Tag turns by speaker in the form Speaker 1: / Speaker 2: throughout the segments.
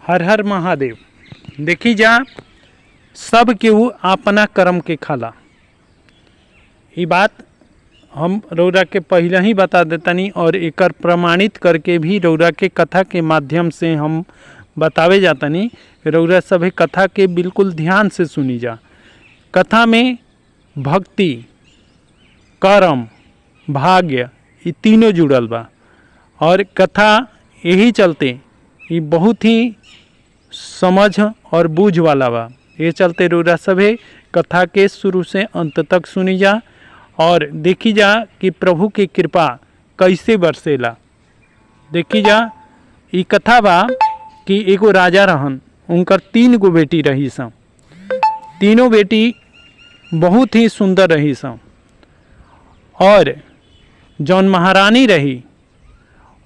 Speaker 1: हर हर महादेव। देखी जा सब केहू अपना कर्म के खाला। ये बात हम रौरा के पहले ही बता देतनी और एकर प्रमाणित करके भी रौरा के कथा के माध्यम से हम बतावे जातनी। रौरा सभी कथा के बिल्कुल ध्यान से सुनी जा। कथा में भक्ति, कर्म, भाग्य ये तीनों जुड़ल बा और कथा यही चलते ये बहुत ही समझ और बूझ वाला बा। ये चलते रौरा सभे कथा के शुरू से अंत तक सुनी जा और देखी जा कि प्रभु की कृपा कैसे बरसेला। देखी जा ये कथा बा कि एगो राजा रहन, उनकर 3 गो बेटी रही सन। तीनों बेटी बहुत ही सुंदर रही सन और जौन महारानी रही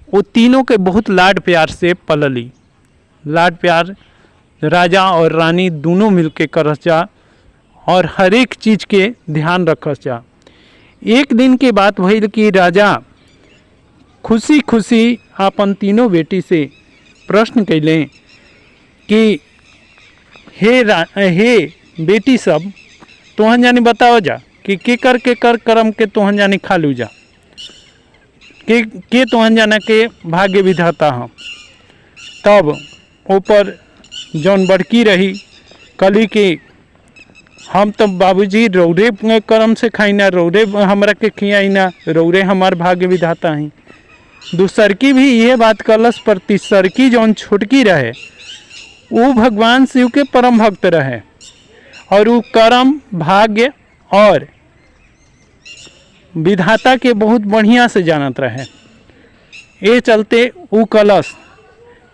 Speaker 1: वो तीनों के बहुत लाड प्यार से पलली। लाड प्यार राजा और रानी दोनों मिलके करस जा और हर एक चीज़ के ध्यान रखस जा। एक दिन के बात भइल कि राजा खुशी खुशी अपन तीनों बेटी से प्रश्न कैले कि हे बेटी सब, तोहन जानी बताओ जा कि केकर कर्म के तोहन जानी खालू जा, के तोहन जाना के भाग्य विधाता हम। तब ऊपर जौन बड़की रही कली के हम तो बाबूजी रौरे कर्म से खाइना, रौरे हमरा के खियाइना, रौरे हमार भाग्य विधाता हैं। दूसरकी भी ये बात कलस पर तीसरकी जौन छोटकी रहे वो भगवान शिव के परम भक्त रहे और वो कर्म, भाग्य और विधाता के बहुत बढ़िया से जानत रहे। ये चलते वो कलश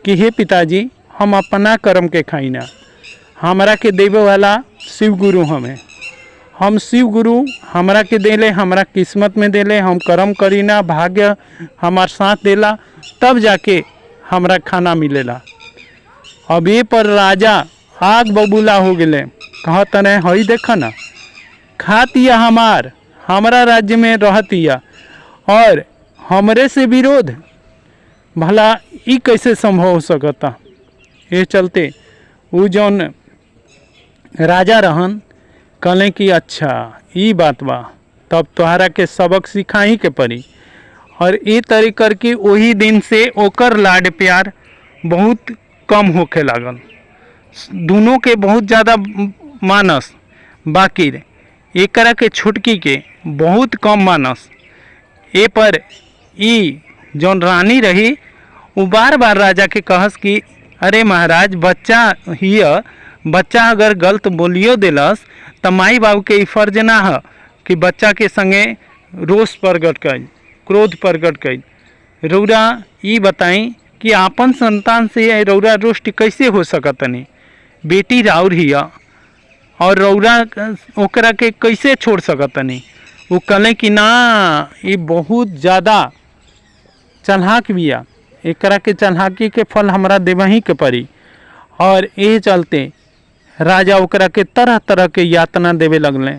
Speaker 1: कि हे पिताजी, हम अपना कर्म के खाइना, हमरा के देवे वाला शिव गुरु हमें, हम शिव गुरु हमरा के देले, हमरा किस्मत में देले, हम कर्म करीना, भाग्य हमार साथ देला, तब जाके हमरा खाना मिलेला। अब ये पर राजा आग बबूला हो गए, कहतने हई देख ना, खातिया हमारा राज्य में रहतिया और हमरे से विरोध, भला ई कैसे संभव हो सकता। ये चलते वो जौन राजा रहन कहले कि अच्छा ई बात बा, तब तोहरा के सबक सिखाही के पड़ी। और ये तरी करके वही दिन से ओकर लाड प्यार बहुत कम होखे लागल। दोनों के बहुत ज़्यादा मानस, बाकी एकरा के छुटकी के बहुत कम मानस। ए पर ई जौन रानी रही वो बार बार राजा के कहस कि अरे महाराज, बच्चा हिय, बच्चा अगर गलत बोलियो दिलस तो माई बाबू के फर्ज ना है कि बच्चा के संगे रोष प्रकट कई, क्रोध प्रकट कई। रौरा ई बताई कि आपन संतान से रौरा रुष्ट कैसे हो सकतनी। बेटी राउर हिय और रौरा ओकरा के कैसे छोड़ सकतनी। वो कहले कि ना, ये बहुत ज़्यादा चलाक बिया, एकरा के चलाकी के फल हमरा देवही के पड़ी। और ये चलते राजा ओकरा के तरह तरह के यातना देवे लगले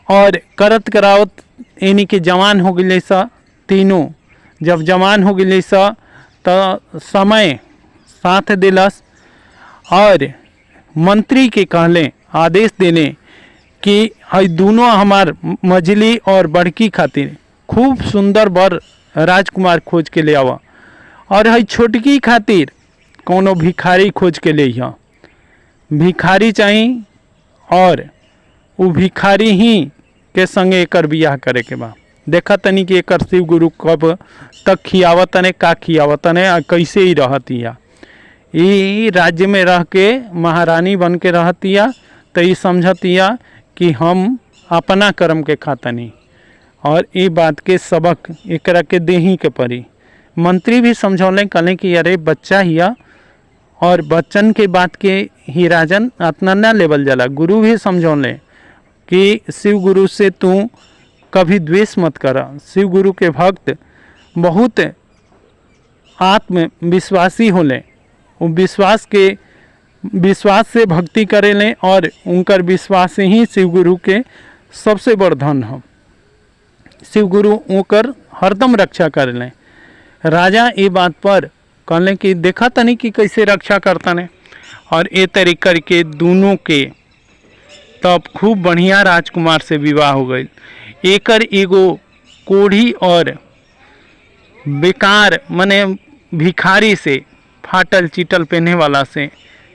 Speaker 1: और करत करावत यानी कि जवान हो गए स तीनों। जब जवान हो गए स तो समय साथ दिलस और मंत्री के कहले, आदेश देने कि हई दोनों हमार मझली और बड़की खातिर खूब सुंदर बर राजकुमार खोज के ले आवा और हई छोटकी खातिर कोनो भिखारी खोज के ले आ। भिखारी चाहिए और वो भिखारी ही के संगे एकर बियाह करे के बा। देखा तनी कि एकर शिव गुरु कब तक खियावतने, का खियावतने और कैसे ही रहतिया। ये राज्य में रह के महारानी बन के रहतिया तो ये समझतिया कि हम अपना कर्म के खातनी और ये बात के सबक एकरा के देही के पड़ी। मंत्री भी समझौले, कहले कि अरे बच्चा हिया और बच्चन के बात के ही राजन अपना ना लेवल जाला। गुरु भी समझौले कि शिव गुरु से तू कभी द्वेष मत करा। शिव गुरु के भक्त बहुत आत्मविश्वासी होले, वो विश्वास से भक्ति करेले और उनकर विश्वास ही शिव गुरु के सबसे बड़ धन है। शिव गुरु ओकर हरदम रक्षा करेले। राजा ये बात पर कहले कि देखा तनी कि कैसे रक्षा करता ने। और ए तरीके करके दोनों के तब खूब बढ़िया राजकुमार से विवाह हो गई। एकर एगो कोढ़ी और बेकार मने भिखारी से, फाटल चिटल पहने वाला से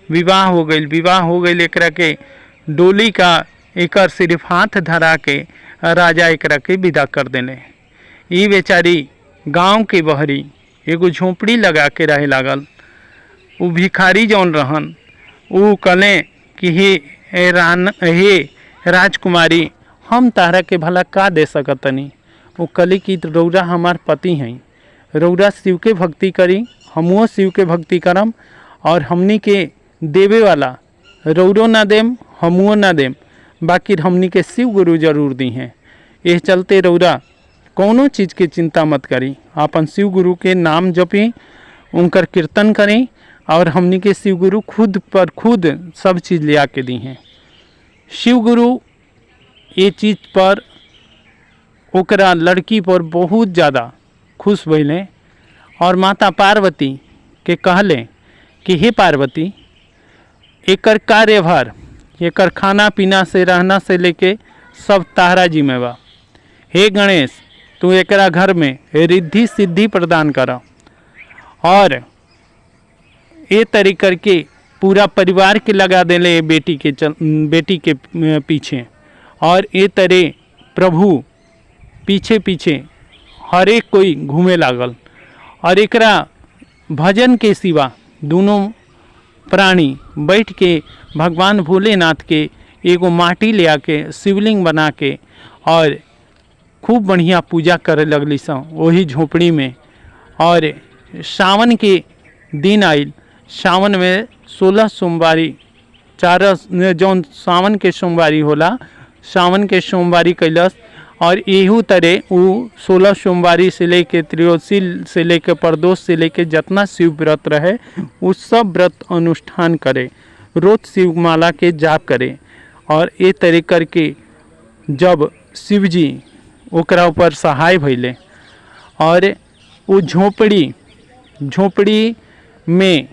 Speaker 1: विवाह हो गई। विवाह हो गई एकरा के डोली का एकर सिर्फ हाथ धरा के राजा एकरा के विदा कर देने। ये बेचारी गांव के बहरी एगो झोपड़ी लगा के रहे लागल। वो भिखारी जौन रहन वो कहले कि हे राजकुमारी, हम तारा के भला का दे सकतनी। वो कहली कि रौरा हमार पति हैं, रौरा शिव के भक्ति करी, हमहुओ शिव के भक्ति करम, और हमनी के देवे वाला रौरो ना देम हमहुओ ना देम, बाकी हमनी के शिव गुरु जरूर दी हैं। ये चलते रौरा कौनो चीज़ के चिंता मत करी, अपन शिव गुरु के नाम जपी, उनकर कीर्तन करें, और हमनी के शिव गुरु खुद पर खुद सब चीज़ ले आके दी हैं। शिव गुरु ये चीज़ पर ओकरा लड़की पर बहुत ज़्यादा खुश भइले और माता पार्वती के कहले कि हे पार्वती, एकर कार्यभार, एकर खाना पीना से रहना से लेके सब तारा जी में बा। हे गणेश, तू एकरा घर में रिद्धि सिद्धि प्रदान कर, और ये तरीके करके पूरा परिवार के लगा देले बेटी के पीछे, और ये तरह प्रभु पीछे पीछे हर एक कोई घूमे लागल। और एकरा भजन के सिवा दोनों प्राणी बैठ के भगवान भोलेनाथ के एगो माटी ले आके शिवलिंग बना के और खूब बढ़िया पूजा करे लगली सन वही झोपड़ी में। और सावन के दिन आइल, सावन में 16 सोमवारी, 4 जौन सावन के सोमवारी होला, सावन के सोमवारी कैलस। और यहू तरह वो 16 सोमवारी से लेके त्रयोदशी से लेके प्रदोष से लेके जितना शिव व्रत रहे वो सब व्रत अनुष्ठान करे, रोज शिवमाला के जाप करे। और ये तरीके करके जब शिव जी ओकरा ऊपर सहाय भइले और वो झोपड़ी में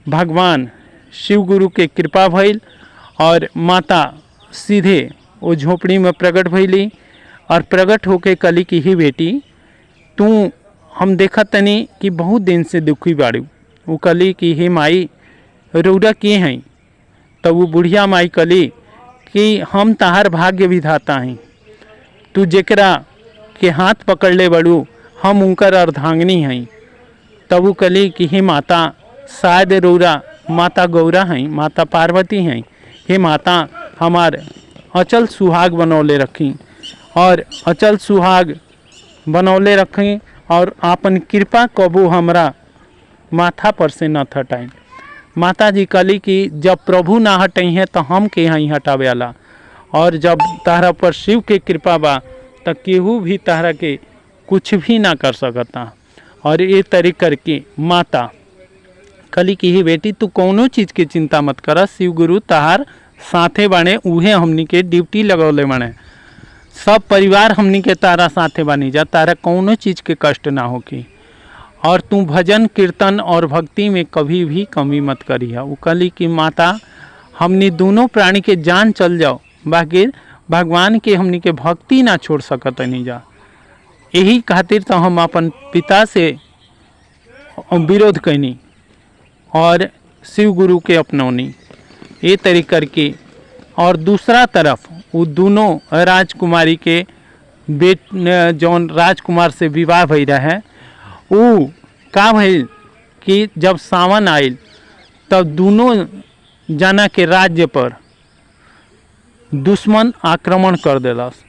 Speaker 1: भगवान शिव गुरु के कृपा भइल और माता सीधे वो झोपड़ी में प्रकट भइली और प्रकट होके कली की ही बेटी, तू हम देखा तनी कि बहुत दिन से दुखी बाड़ू। वो कली कि हे माई, रौरा के हैं? तब वो बुढ़िया माई कली कि हम तहार भाग्य विधाता हैं, तू जेकरा के हाथ पकड़ ले बड़ू हम उनकर अर्धांगिनी हैं। तब वो कली कि हे माता, शायद रौरा माता गौरा हैं, माता पार्वती हैं। हे माता, हमार अचल सुहाग बनौले रखी और अचल सुहाग बनौले रखें और आपन कृपा कबू हमरा माथा पर से न हटाएं। माता जी कली कि जब प्रभु ना हटाई हैं तो हम के यहाँ हटावे वाला, और जब तारा पर शिव के कृपा बा तो केहू भी तारा के कुछ भी ना कर सकता। और ये तरीके करके माता कली की ही बेटी, तू कौनो चीज़ की चिंता मत कर, शिव गुरु तहार साथे बाने, उहे हमनी के ड्यूटी लगौले बाने, सब परिवार हमनी के तारा साथे बानी जा, तारा कौनो चीज़ के कष्ट ना होगी। और तू भजन कीर्तन और भक्ति में कभी भी कमी मत करी। वो कली कि माता, हमनी दोनों प्राणी के जान चल जाओ, बाकी भगवान के हमनी के भक्ति ना छोड़ सकत नहीं जा। यही खातिर तो हम अपन पिता से विरोध कैनी और शिव गुरु के अपनौनी, ये तरीके करके। और दूसरा तरफ वो दोनों राजकुमारी के जौन राजकुमार से विवाह भई रहे, वो का भइल कि जब सावन आयल तब दोनों जना के राज्य पर दुश्मन आक्रमण कर देलस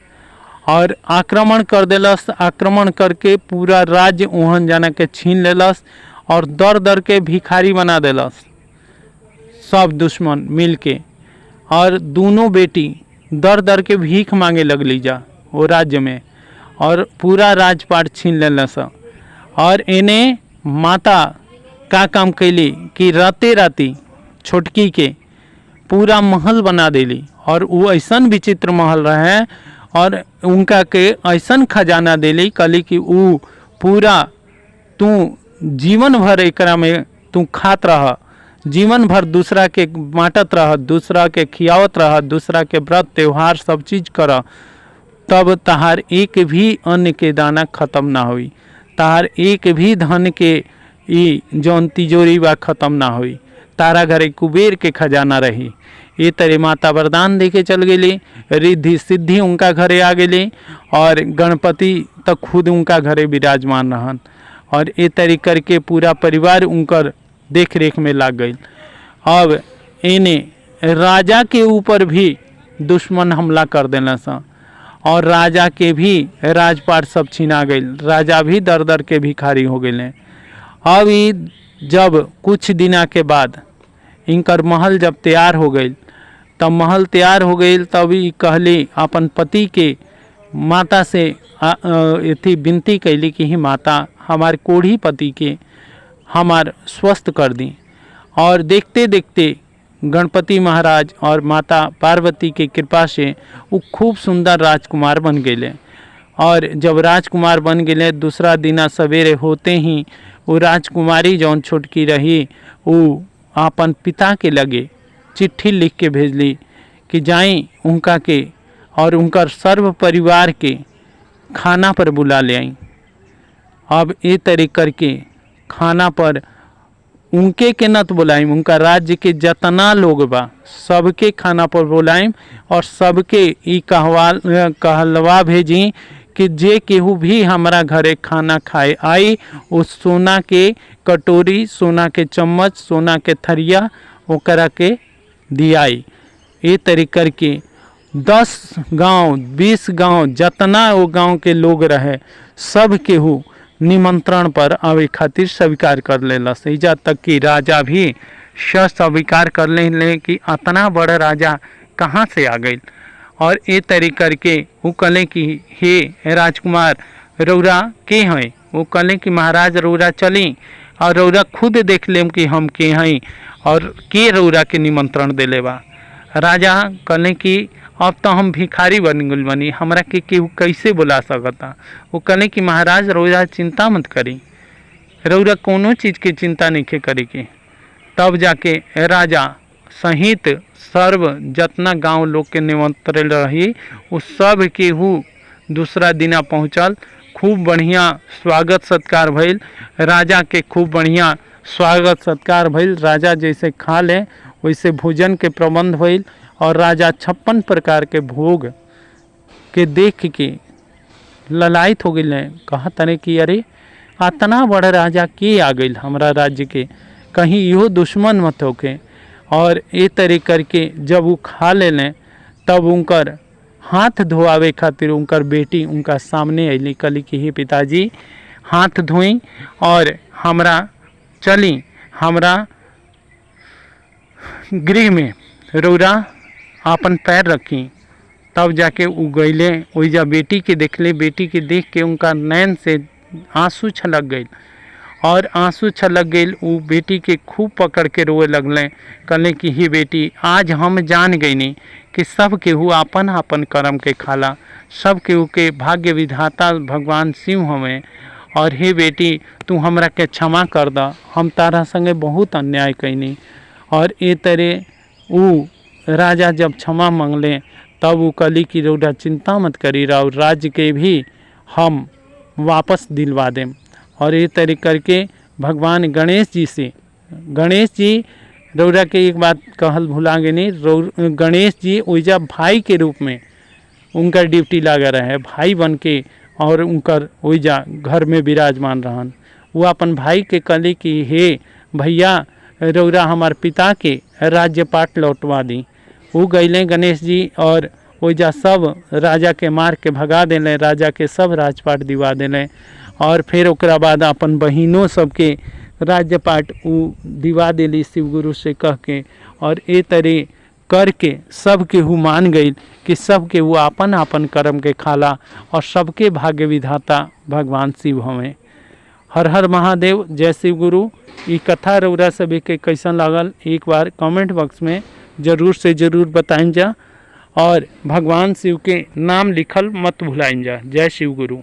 Speaker 1: और आक्रमण करके पूरा राज्य ओहन जना के छीन लेलस और दर दर के भिखारी बना देलस सब दुश्मन मिल के। और दोनों बेटी दर दर के भीख मांगे लगली जा वो राज्य में और पूरा राजपाट छीन लेलस। और इन्हें माता का काम कैली कि राते राती छोटकी के पूरा महल बना देली, और वो ऐसन विचित्र महल रहे और उनका के ऐसन खजाना देली कली कि वो पूरा तू जीवन भर एकरा में तू खात रह, जीवन भर दूसरा के बाँटत रह, दूसरा के खियावत रह, दूसरा के व्रत त्यौहार सब चीज़ कर, तब तहार एक भी अन्न के दाना खत्म ना होई, तहार एक भी धन के ई जौन तिजोरी बा खत्म ना होई, तारा घरे कुबेर के खजाना रही। ये तरह माता वरदान दे के चल गेली, रिद्धि सिद्धि उनका घरे आ गेली और गणपति तक खुद उनका घरे विराजमान रहन और ये तरह करके पूरा परिवार उनकर देख रेख में लग गई। अब इन्हें राजा के ऊपर भी दुश्मन हमला कर देना सा और राजा के भी राजपाट सब छीना गई, राजा भी दर दर के भिखारी हो गए। अब ये जब कुछ दिना के बाद इनकर महल जब तैयार हो गई, तब महल तैयार हो गई, तब ये कहली अपन पति के माता से इतनी विनती कैली कि ही माता हमारे कोढ़ी पति के हमार स्वस्थ कर दी। और देखते देखते गणपति महाराज और माता पार्वती की कृपा से वो खूब सुंदर राजकुमार बन गए। और जब राजकुमार बन गए, दूसरा दिना सवेरे होते ही वो राजकुमारी जौन छोटकी रही वो अपन पिता के लगे चिट्ठी लिख के भेजली कि जाई उनका के और उनकर सर्व परिवार के खाना पर बुला ले आई। अब ये तरह करके खाना पर उनके के नत बुलाइम, उनका राज्य के जतना लोग बा सबके खाना पर बुलाइम और सबके ई कहलवा भेजी कि जे केहू भी हमारा घरे खाना खाए आई, उस सोना के कटोरी, सोना के चम्मच, सोना के थरिया ओकरा के दियाई। ये तरह करके 10 गांव 20 गांव जतना वो गांव के लोग रहे सब केहू निमंत्रण पर आवे खातिर स्वीकार कर लेलस। इजा तक कि राजा भी स्वीकार कर ले कि इतना बड़ा राजा कहाँ से आ गई। और ये तरह करके वो कहले कि हे राजकुमार रौरा के हैं, वो कहले कि महाराज रौरा चली और रौरा खुद देख लेम कि हम के हैं और के रौरा के निमंत्रण देले बा। राजा कहले कि अब तो हम भिखारी बन गल बनी, हमरा के केहू कैसे बुला सकता। वो कहले कि महाराज रौरा चिंता मत करी, रौरा कोनो चीज़ की चिंता नहीं करी के। तब जाके राजा सहित सर्व जतना गांव लोग के निमंत्रण रही वो सब केहू दूसरा दिना पहुँचल। खूब बढ़िया स्वागत सत्कार भइल, राजा के खूब बढ़िया स्वागत सत्कार भइल। राजा जैसे खा ले वैसे भोजन के प्रबंध भइल और राजा 56 प्रकार के भोग के देख के ललायत हो गए। कहा तने कि अरे इतना बड़ा राजा के आ गई हमरा राज्य के, कहीं इहो दुश्मन मत होके। और ये तरह करके जब वो खा ले लें तब उनकर हाथ धोआवे खातिर उनकर बेटी उनका सामने अली, कहली कि हे पिताजी हाथ धोई और हमरा चली हमरा गृह में रौरा अपन पैर रखी। तब जाके वो गईले, ओइजा बेटी के देखले, बेटी के देख के उनका नैन से आंसू छलक गई और आंसू छलक गई। वो बेटी के खूब पकड़ के रोए लगले, कहले कि हे बेटी आज हम जान गई नहीं कि सब केहू आपन आपन कर्म के खाला, सब केहू के भाग्य विधाता भगवान शिव हमें। और हे बेटी तू हमरा के क्षमा कर दा, हम तारा संगे बहुत अन्याय कैनी। और ये तरह वो राजा जब क्षमा मांगले तब वो कहली कि रौरा चिंता मत करी, राव राज्य के भी हम वापस दिलवा दें। और ये तरह करके भगवान गणेश जी से, गणेश जी रौरा के एक बात कहल भुला गए नहीं, गणेश जी ओइजा भाई के रूप में उनका ड्यूटी लगा रहे, भाई बन के और उनकर ओइजा घर में विराजमान रहन। वो अपन भाई के कहले कि हे भैया रौरा हमार पिता के राज्यपाट लौटवा दी। वो गईले गणेश जी और ओइजा सब राजा के मार के भगा देले, राजा के सब राजपाट दिवा देले। और फिर ओकरा बाद अपन बहिनों सबके राज्यपाट उ दिवा देली शिव गुरु से कह के। और ए तरह करके सब केहू मान गई कि सब केहू आपन आपन कर्म के खाला और सबके भाग्य विधाता भगवान शिव हमें। हर हर महादेव, जय शिव गुरु। ये कथा रौरा सभी के कैसन लागल एक बार कमेंट बॉक्स में ज़रूर से ज़रूर बताइन जा और भगवान शिव के नाम लिखल मत भुलाइन जा। जय शिव गुरु।